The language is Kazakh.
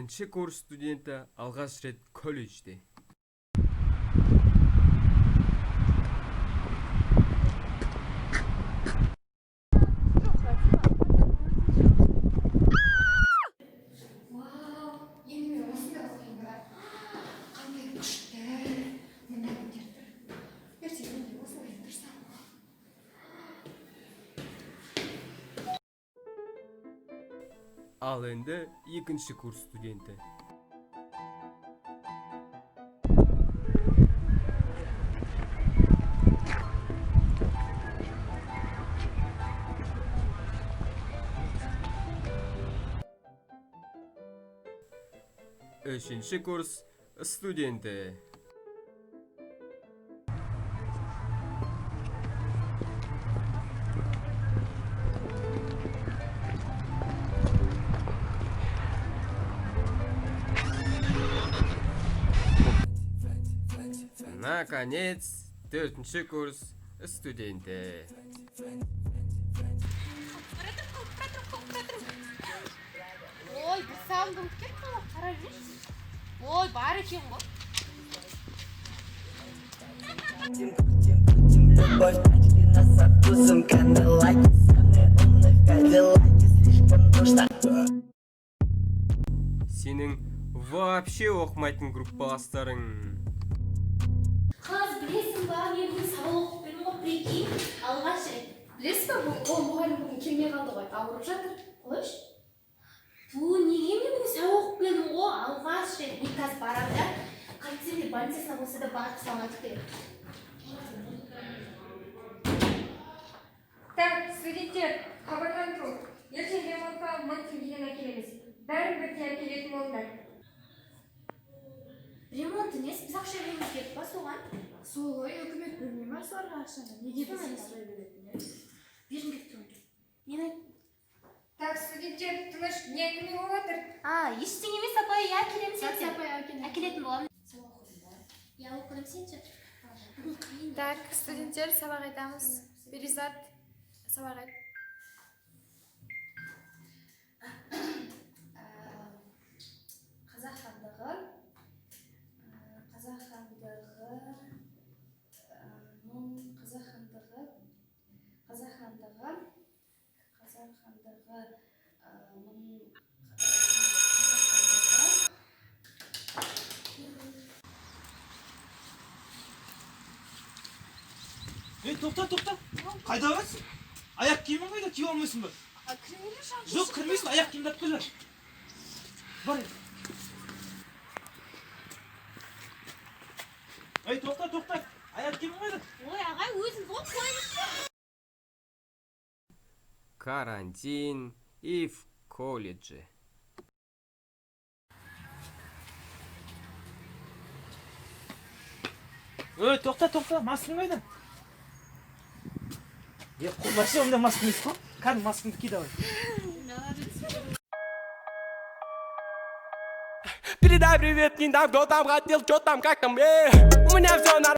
Бірінші курс студенті алғаш рет колледжде. Ал енді екінші курс студенті. Үшінші курс студенті. Наконец, төртінші курс студенті. Ой, бір сауынды ұмытып кетті ғой, қарап жүрсіз. Ой, бар екен ғой. Сенің вообще оқымайтын группаластарың. Қыз, білесің ба, мен бүгін сабақ оқып бердім ғой, прикинь, алғаш рет. Білесіз ба, ол мұғалім бүгін келмей қалды ғой, ауырып жатыр. Қойшы. Неге мен бүгін сабақ оқып бердім ғой, алғаш рет. Мен қазір барамын да, қайтсем больницасына болса да барып сабақ айтып беремін. Так, студенттер, хабарландыру. Ертең ремонтқа 1000 теңгеден әкелеміз. Бәрін бірдей әкелетін болыңдар. Ремонт емес, біз ақша береміз керек па соған? Сол ғой, үкімет бөлмей ма соларға ақшаны? Неге бізге сұрай беретін? Берін кетті ғой. Мен айт. Так, студенттер, тыныш, не әңгіме болып жатыр? Ештеңе емес, апай, әкелемін сен. Апай, Әкелетін боламын. Сабақ оқыдым ба? Я оқыдым, сен ше. Так, студенттер, сабақ айтамыз. Перизат, сабақ айт. Қазақ хандығы, Тоқта. Қайда барасың? Аяқ киімің қайда? Киіп алмайсың ба? Кірмейлер шаңғы. Жоқ, кірмейсің, аяқ киімді алып келер. Бар. Тоқта. Аяқ киімің қайда? ой, ағай, өзің ғой қойыңызшы. Карантин и в колледже. Тоқта, маскың қайда? Вообще онда маска емес қой. Кәдімгі маскыңды ки давай. Передай привет, не там, кто там хотел, что там, как там, у меня все нормально.